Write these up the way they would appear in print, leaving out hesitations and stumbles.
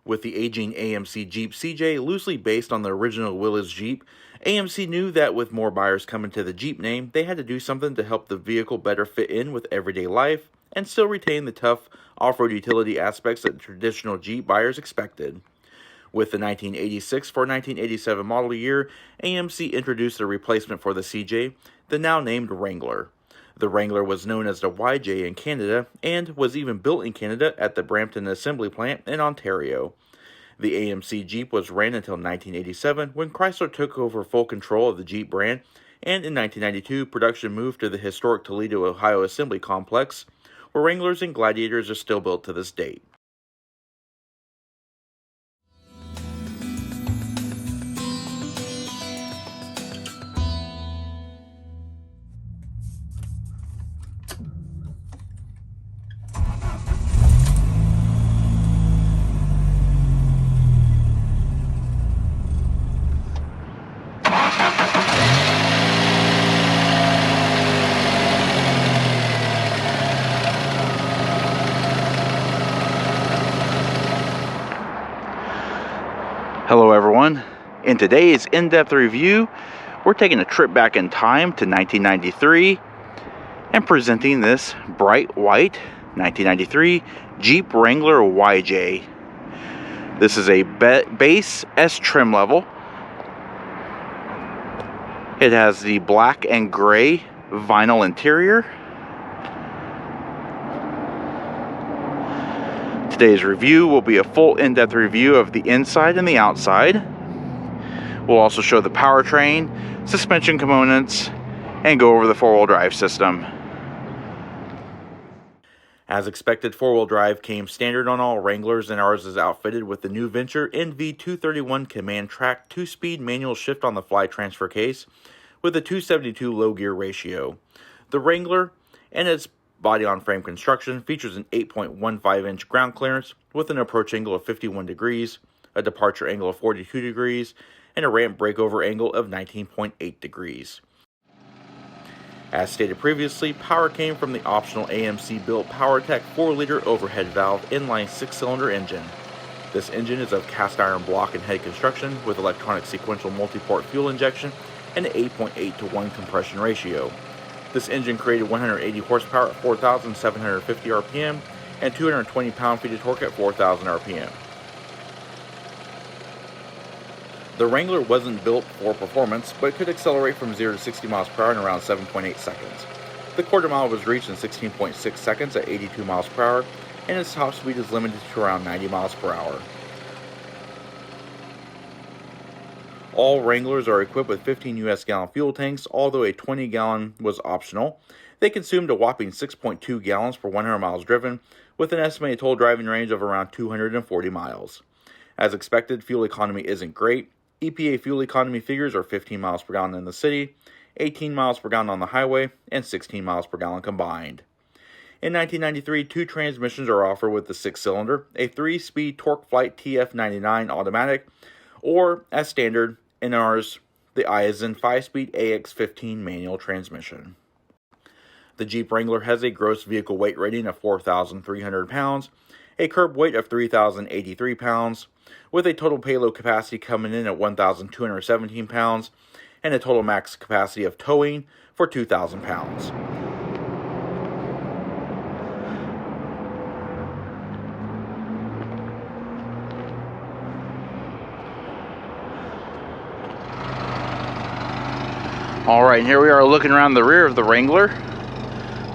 With the aging AMC Jeep CJ loosely based on the original Willys Jeep, AMC knew that with more buyers coming to the Jeep name, they had to do something to help the vehicle better fit in with everyday life and still retain the tough off-road utility aspects that traditional Jeep buyers expected. With the 1986 for 1987 model year, AMC introduced a replacement for the CJ, the now named Wrangler. The Wrangler was known as the YJ in Canada and was even built in Canada at the Brampton Assembly Plant in Ontario. The AMC Jeep was ran until 1987 when Chrysler took over full control of the Jeep brand, and in 1992 production moved to the historic Toledo, Ohio Assembly Complex, where Wranglers and Gladiators are still built to this date. Hello everyone, in today's in-depth review, we're taking a trip back in time to 1993 and presenting this bright white 1993 Jeep Wrangler YJ. This is a base S trim level. It has the black and gray vinyl interior. Today's review will be a full in-depth review of the inside and the outside. We'll also show the powertrain, suspension components, and go over the four-wheel drive system. As expected, four-wheel drive came standard on all Wranglers, and ours is outfitted with the new Venture NV231 Command Track 2-speed manual shift-on-the-fly transfer case with a 272 low-gear ratio. The Wrangler and its body-on-frame construction features an 8.15-inch ground clearance with an approach angle of 51 degrees, a departure angle of 42 degrees, and a ramp breakover angle of 19.8 degrees. As stated previously, power came from the optional AMC-built PowerTech 4-liter overhead valve inline-6 cylinder engine. This engine is of cast iron block and head construction with electronic sequential multi-port fuel injection and an 8.8 to 1 compression ratio. This engine created 180 horsepower at 4,750 RPM and 220 pound-feet of torque at 4,000 RPM. The Wrangler wasn't built for performance, but could accelerate from 0 to 60 miles per hour in around 7.8 seconds. The quarter mile was reached in 16.6 seconds at 82 miles per hour, and its top speed is limited to around 90 miles per hour. All Wranglers are equipped with 15 US gallon fuel tanks, although a 20 gallon was optional. They consumed a whopping 6.2 gallons per 100 miles driven, with an estimated total driving range of around 240 miles. As expected, fuel economy isn't great. EPA fuel economy figures are 15 miles per gallon in the city, 18 miles per gallon on the highway, and 16 miles per gallon combined. In 1993, two transmissions are offered with the 6-cylinder, a 3-speed TorqueFlite TF99 automatic, or, as standard, in ours, the Aisin 5-speed AX15 manual transmission. The Jeep Wrangler has a gross vehicle weight rating of 4,300 pounds, a curb weight of 3,083 pounds, with a total payload capacity coming in at 1,217 pounds, and a total max capacity of towing for 2,000 pounds. Alright, and here we are looking around the rear of the Wrangler.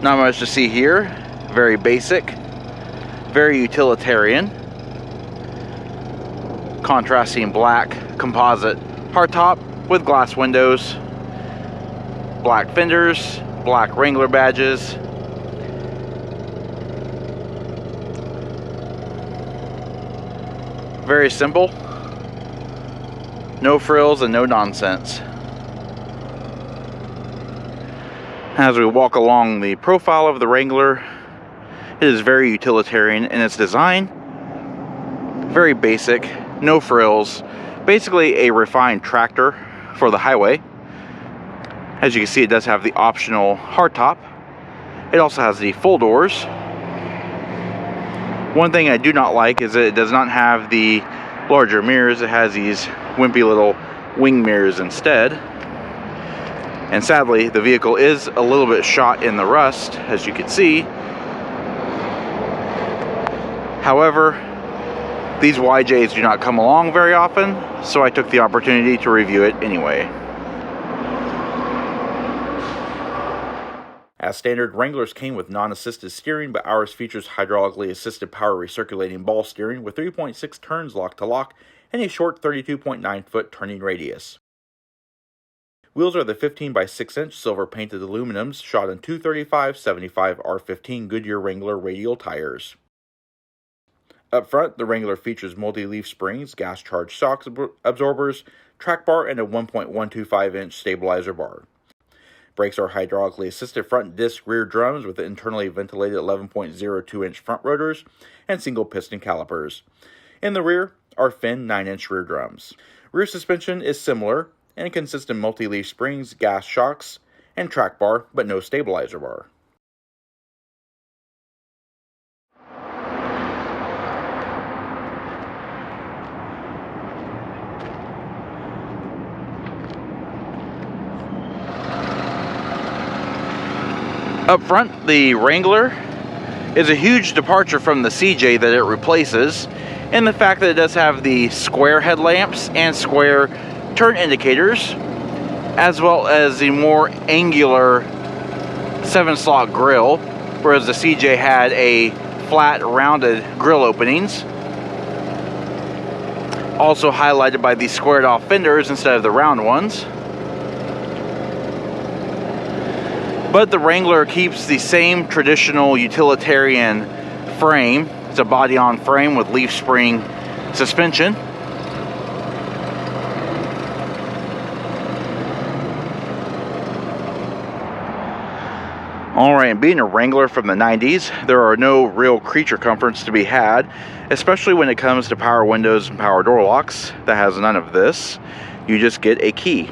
Not much to see here. Very basic, very utilitarian. Contrasting black composite hardtop with glass windows, black fenders, black Wrangler badges. Very simple. No frills and no nonsense. As we walk along the profile of the Wrangler, it is very utilitarian in its design. Very basic, no frills. Basically a refined tractor for the highway. As you can see, it does have the optional hardtop. It also has the full doors. One thing I do not like is that it does not have the larger mirrors. It has these wimpy little wing mirrors instead. And sadly, the vehicle is a little bit shot in the rust, as you can see. However, these YJs do not come along very often, so I took the opportunity to review it anyway. As standard, Wranglers came with non-assisted steering, but ours features hydraulically assisted power recirculating ball steering with 3.6 turns lock-to-lock and a short 32.9-foot turning radius. Wheels are the 15 by 6-inch silver painted aluminums shot in 235/75 R15 Goodyear Wrangler radial tires. Up front, the Wrangler features multi-leaf springs, gas-charged shock absorbers, track bar, and a 1.125-inch stabilizer bar. Brakes are hydraulically assisted front disc rear drums with internally ventilated 11.02-inch front rotors and single piston calipers. In the rear are fin 9-inch rear drums. Rear suspension is similar and consists of multi-leaf springs, gas shocks, and track bar, but no stabilizer bar. Up front, the Wrangler is a huge departure from the CJ that it replaces, in the fact that it does have the square headlamps and square turn indicators, as well as the more angular 7-slot grille, whereas the CJ had a flat, rounded grille openings. Also highlighted by the squared off fenders instead of the round ones. But the Wrangler keeps the same traditional utilitarian frame. It's a body-on frame with leaf spring suspension. Alright, and being a Wrangler from the 90s, there are no real creature comforts to be had, especially when it comes to power windows and power door locks. That has none of this. You just get a key.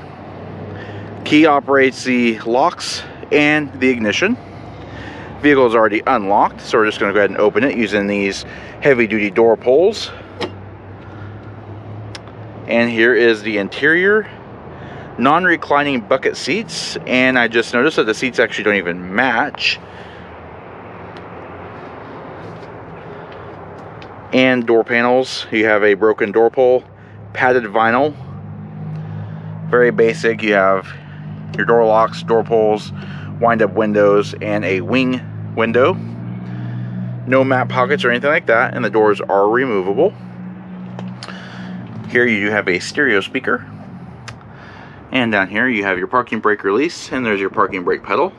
Key operates the locks and the ignition. Vehicle is already unlocked, so we're just going to go ahead and open it using these heavy-duty door pulls. And here is the interior. Non-reclining bucket seats, and I just noticed that the seats actually don't even match. And door panels, you have a broken door pull, padded vinyl, very basic. You have your door locks, door pulls, wind-up windows, and a wing window. No map pockets or anything like that, and the doors are removable. Here you have a stereo speaker. And down here you have your parking brake release, and there's your parking brake pedal.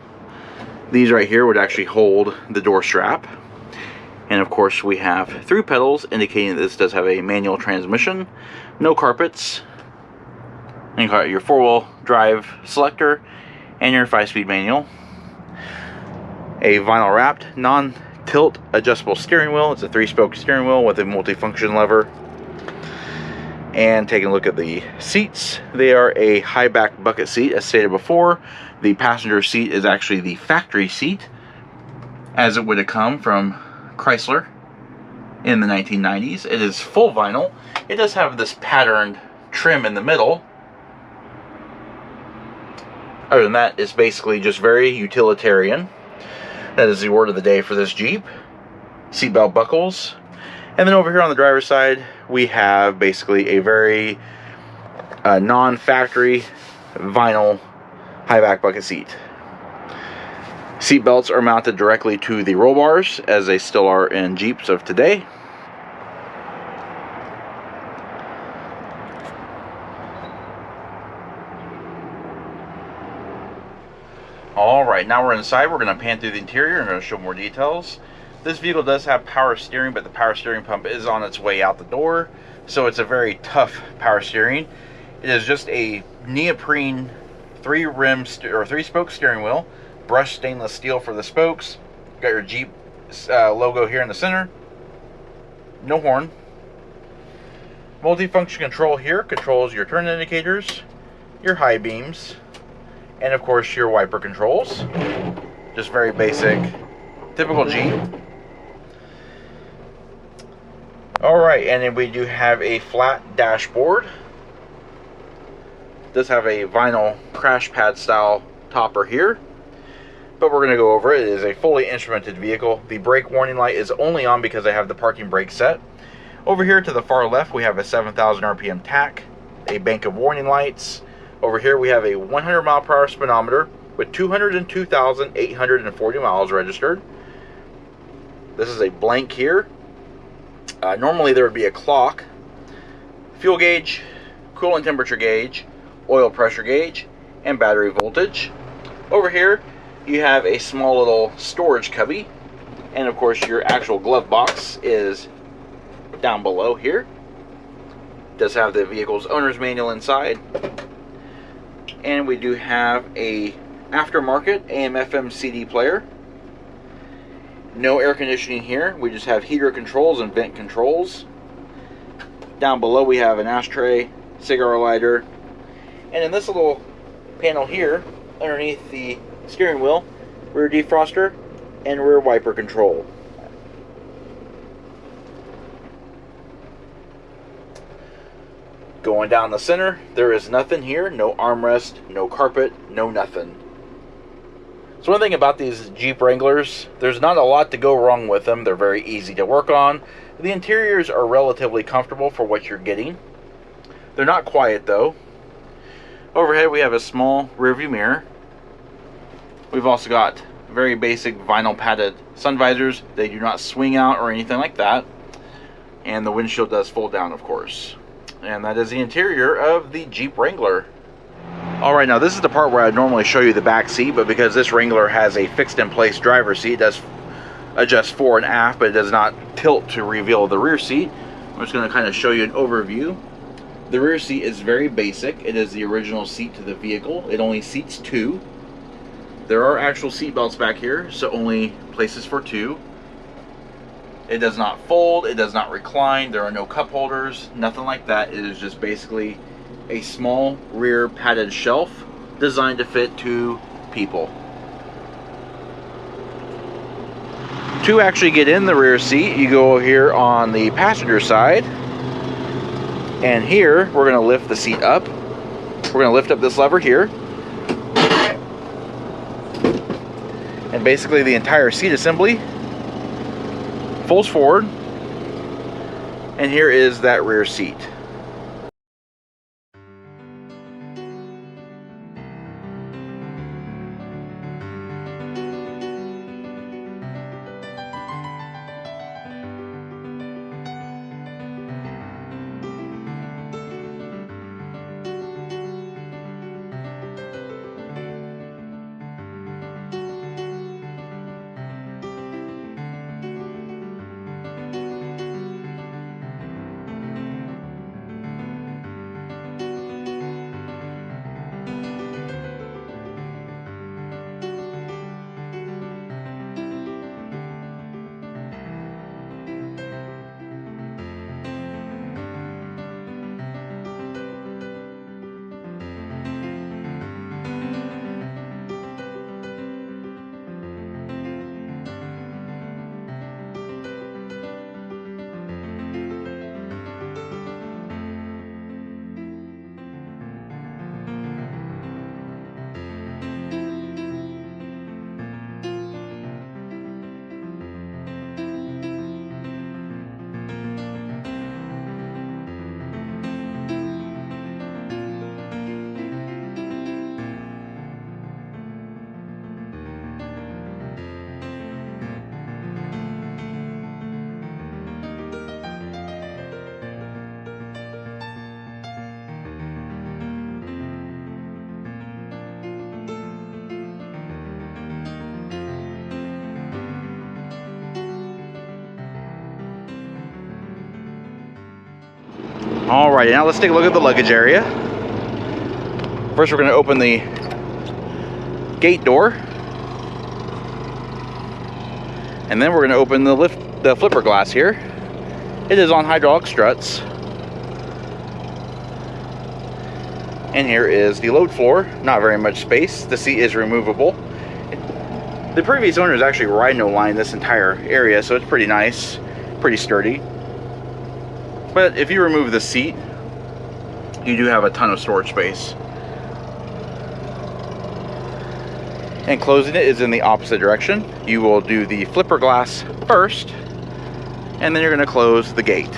These right here would actually hold the door strap. And of course we have 3 pedals, indicating that this does have a manual transmission. No carpets. And you got your 4-wheel drive selector and your 5-speed manual. A vinyl wrapped non-tilt adjustable steering wheel. It's a 3-spoke steering wheel with a multifunction lever. And taking a look at the seats, they are a high back bucket seat. As stated before, the passenger seat is actually the factory seat, as it would have come from Chrysler in the 1990s. It is full vinyl. It does have this patterned trim in the middle. Other than that, it's basically just very utilitarian. That is the word of the day for this Jeep. Seatbelt buckles. And then over here on the driver's side, we have basically a very non-factory vinyl high back bucket seat. Seat belts are mounted directly to the roll bars, as they still are in Jeeps of today. Alright, now we're inside. We're going to pan through the interior and I'm going to show more details. This vehicle does have power steering, but the power steering pump is on its way out the door, so it's a very tough power steering. It is just a neoprene 3-spoke steering wheel, brushed stainless steel for the spokes. Got your Jeep logo here in the center. No horn. Multifunction control here controls your turn indicators, your high beams, and of course your wiper controls. Just very basic, typical Jeep. Alright, and then we do have a flat dashboard. It does have a vinyl crash pad style topper here, but we're going to go over it. It is a fully instrumented vehicle. The brake warning light is only on because I have the parking brake set. Over here to the far left we have a 7,000 RPM tach, a bank of warning lights. Over here we have a 100 mile per hour speedometer with 202,840 miles registered. This is a blank here. Normally there would be a clock, fuel gauge, coolant temperature gauge, oil pressure gauge, and battery voltage. Over here you have a small little storage cubby, and of course your actual glove box is down below here. It does have the vehicle's owner's manual inside, and we do have a aftermarket AM/FM CD player. No air conditioning here. We just have heater controls and vent controls. Down below we have an ashtray, cigar lighter, and in this little panel here, underneath the steering wheel, rear defroster and rear wiper control. Going down the center, there is nothing here. No armrest, no carpet, no nothing. So one thing about these Jeep Wranglers, there's not a lot to go wrong with them. They're very easy to work on. The interiors are relatively comfortable for what you're getting. They're not quiet though. Overhead we have a small rear view mirror. We've also got very basic vinyl padded sun visors. They do not swing out or anything like that. And the windshield does fold down, of course. And that is the interior of the Jeep Wrangler. Alright, now this is the part where I normally show you the back seat, but because this Wrangler has a fixed in place driver's seat, it does adjust fore and aft, but it does not tilt to reveal the rear seat. I'm just going to kind of show you an overview. The rear seat is very basic. It is the original seat to the vehicle. It only seats two. There are actual seat belts back here, so only places for two. It does not fold, it does not recline, there are no cup holders, nothing like that. It is just basically a small rear padded shelf designed to fit two people. To actually get in the rear seat, you go here on the passenger side, and here we're going to lift the seat up. We're going to lift up this lever here, and basically the entire seat assembly folds forward, and here is that rear seat. Alright, now let's take a look at the luggage area. First we're going to open the gate door, and then we're going to open the flipper glass here. It is on hydraulic struts. And here is the load floor. Not very much space. The seat is removable. The previous owners actually rhino lined this entire area, so it's pretty nice, pretty sturdy. But if you remove the seat, you do have a ton of storage space. And closing it is in the opposite direction. You will do the flipper glass first, and then you're going to close the gate.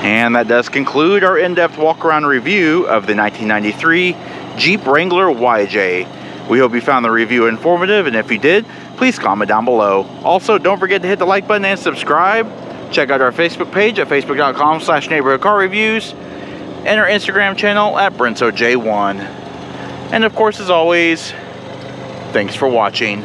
And that does conclude our in-depth walk-around review of the 1993 Jeep Wrangler YJ. We hope you found the review informative, and if you did, please comment down below. Also, don't forget to hit the like button and subscribe. Check out our Facebook page at facebook.com/neighborhoodcarreviews and our Instagram channel at BrensoJ1. And of course, as always, thanks for watching.